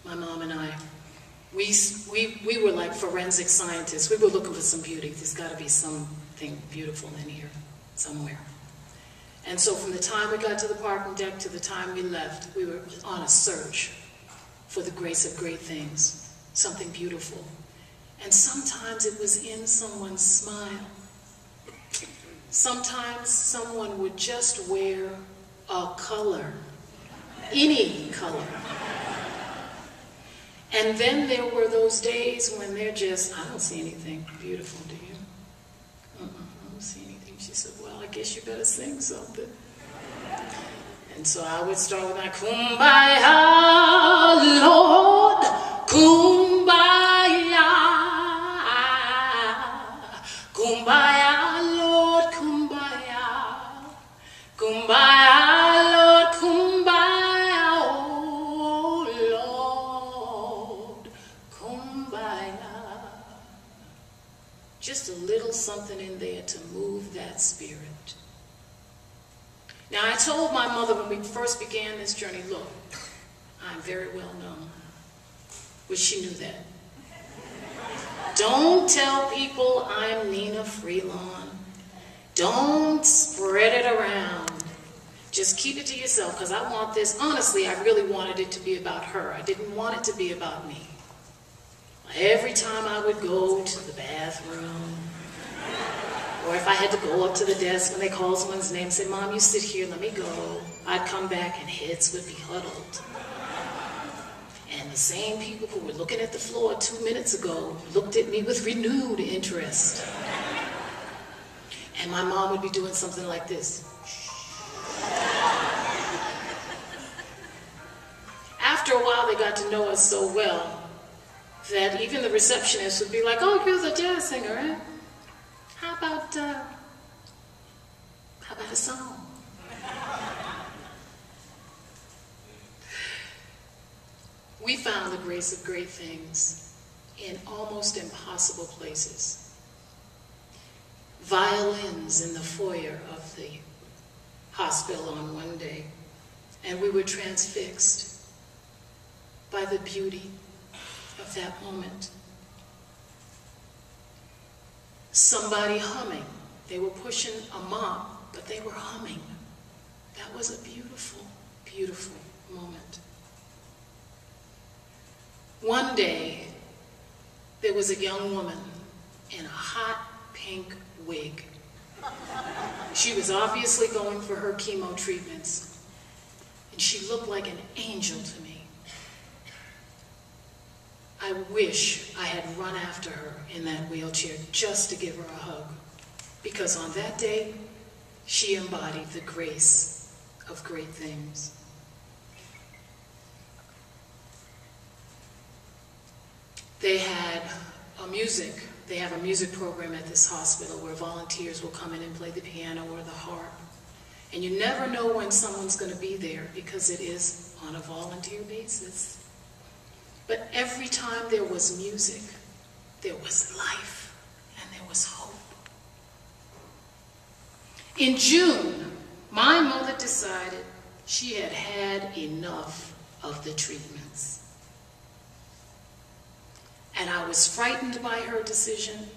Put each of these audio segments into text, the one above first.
my mom and I, we were like forensic scientists. We were looking for some beauty. There's got to be something beautiful in here somewhere. And so from the time we got to the parking deck to the time we left, we were on a search for the grace of great things, something beautiful. And sometimes it was in someone's smile. Sometimes someone would just wear a color, any color. And then there were those days when they're just, I don't see anything beautiful, do you? I don't see anything. She said, well, I guess you better sing something. And so I would start with my kumbaya, Lord, kumbaya, kumbaya, Lord, kumbaya, kumbaya, Lord, kumbaya, oh Lord, kumbaya. Just a little something in there to move that spirit. Now, I told my mother when we first began this journey, look, I'm very well known, which she knew that. Don't tell people I'm Nnenna Freelon. Don't spread it around. Just keep it to yourself, because I want this. Honestly, I really wanted it to be about her. I didn't want it to be about me. Every time I would go to the bathroom, or if I had to go up to the desk when they called someone's name and say, Mom, you sit here, let me go, I'd come back and heads would be huddled. And the same people who were looking at the floor 2 minutes ago looked at me with renewed interest. And my mom would be doing something like this. After a while, they got to know us so well that even the receptionist would be like, oh, you're the jazz singer, right? How about a song? We found the grace of great things in almost impossible places. Violins in the foyer of the hospital on one day, and we were transfixed by the beauty of that moment. Somebody humming. They were pushing a mop, but they were humming. That was a beautiful, beautiful moment. One day, there was a young woman in a hot pink wig. She was obviously going for her chemo treatments, and she looked like an angel to me. I wish I had run after her in that wheelchair just to give her a hug, because on that day, she embodied the grace of great things. They have a music program at this hospital where volunteers will come in and play the piano or the harp. And you never know when someone's going to be there because it is on a volunteer basis. But every time there was music, there was life and there was hope. In June, my mother decided she had had enough of the treatments. And I was frightened by her decision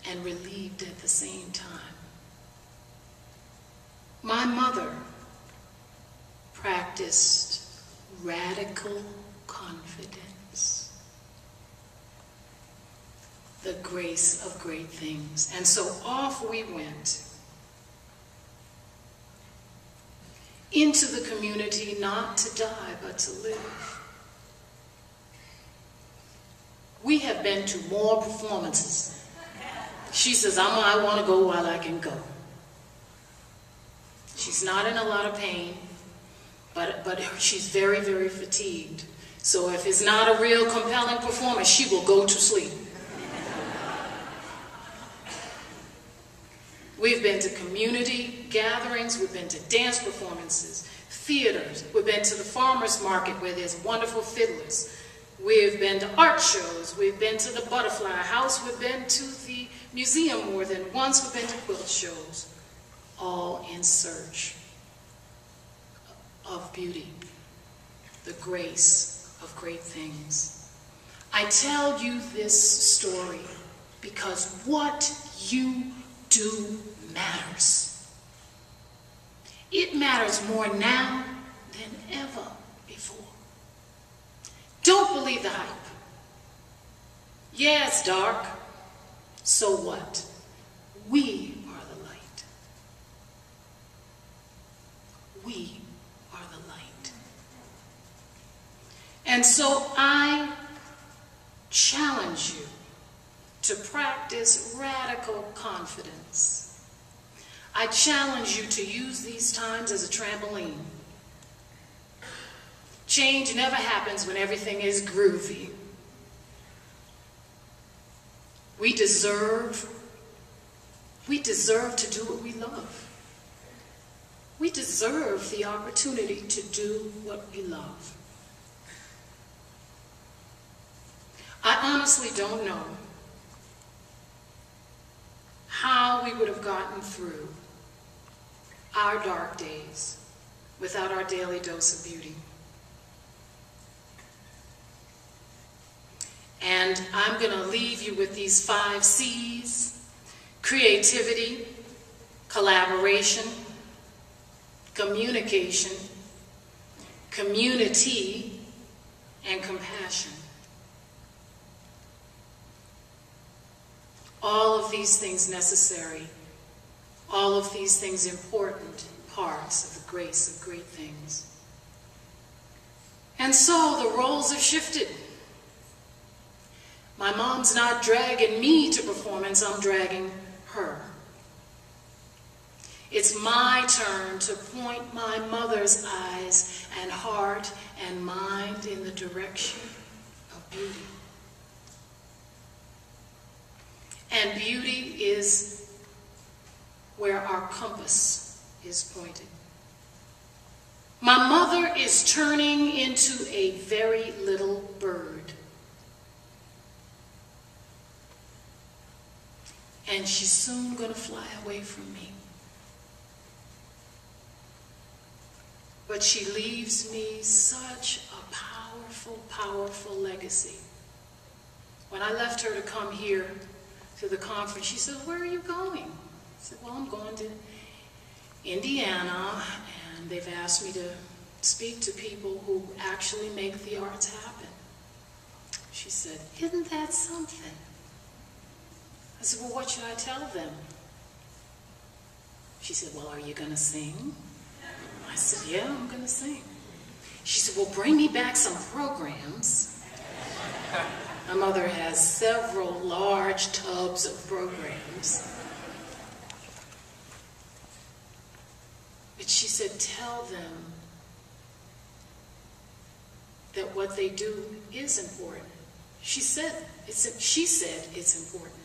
and relieved at the same time. My mother practiced radical confidence, the grace of great things. And so off we went into the community, not to die, but to live. We have been to more performances. She says, I want to go while I can go. She's not in a lot of pain, but she's very, very fatigued. So if it's not a real compelling performance, she will go to sleep. We've been to community gatherings, we've been to dance performances, theaters, we've been to the farmer's market where there's wonderful fiddlers. We've been to art shows, we've been to the Butterfly House, we've been to the museum more than once, we've been to quilt shows, all in search of beauty. the grace of great things. I tell you this story because what you do matters. It matters more now than ever before. Don't believe the hype. Yeah, it's dark. So what? We are the light. We are the light. And so I challenge you to practice radical confidence. I challenge you to use these times as a trampoline. Change never happens when everything is groovy. We deserve to do what we love. We deserve the opportunity to do what we love. I honestly don't know how we would have gotten through our dark days without our daily dose of beauty. And I'm going to leave you with these 5 C's: creativity, collaboration, communication, community, and compassion. All of these things necessary, all of these things important parts of the grace of great things. And so the roles have shifted. My mom's not dragging me to performance, I'm dragging her. It's my turn to point my mother's eyes and heart and mind in the direction of beauty. And beauty is where our compass is pointed. My mother is turning into a very little bird. And she's soon going to fly away from me. But she leaves me such a powerful, powerful legacy. When I left her to come here to the conference, she said, "Where are you going?" I said, "Well, I'm going to Indiana, and they've asked me to speak to people who actually make the arts happen." She said, "Isn't that something?" I said, "Well, what should I tell them?" She said, "Well, are you going to sing?" I said, "Yeah, I'm going to sing." She said, "Well, bring me back some programs." My mother has several large tubs of programs. But she said, "Tell them that what they do is important." She said it's important.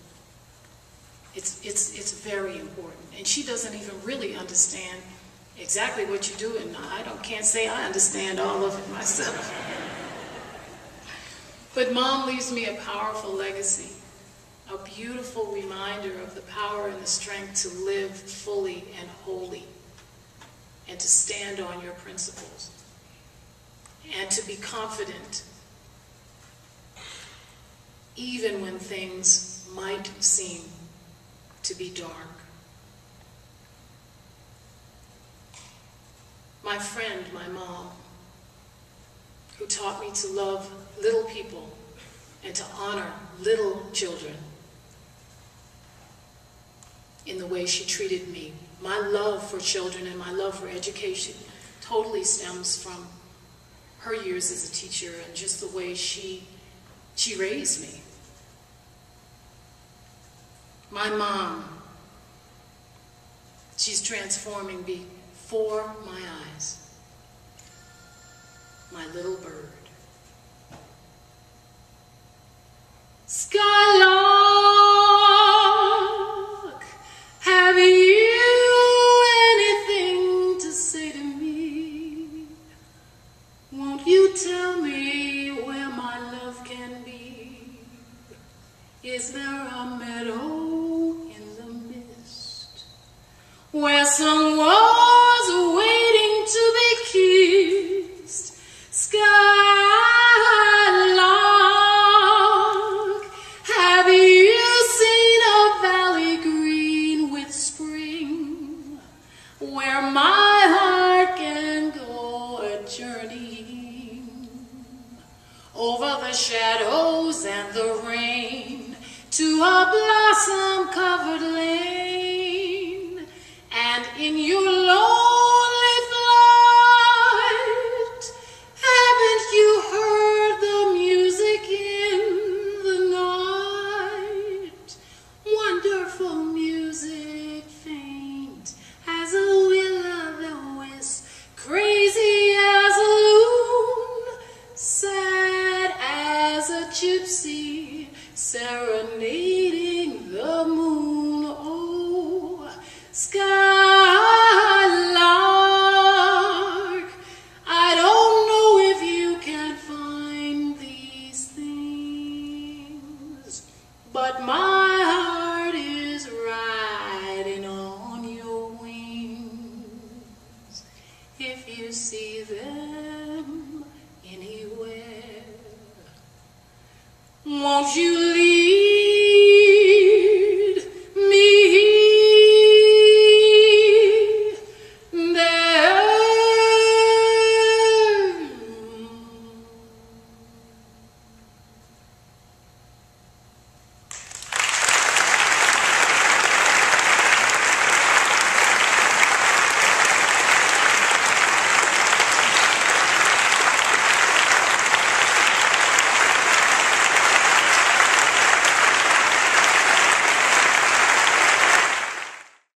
It's very important. And she doesn't even really understand exactly what you do, and can't say I understand all of it myself. But Mom leaves me a powerful legacy, a beautiful reminder of the power and the strength to live fully and wholly, and to stand on your principles, and to be confident even when things might seem to be dark. My friend, my mom, who taught me to love little people and to honor little children in the way she treated me. My love for children and my love for education totally stems from her years as a teacher and just the way she raised me. My mom, she's transforming before my eyes. My little bird. Skylark, have you anything to say to me? Won't you tell me where my love can be? Is there a meadow in the mist where someone's waiting to be kissed? Sky for music, faint as a will-o'-the-wisp, crazy as a loon, sad as a gypsy, serenading the moon. Oh, sky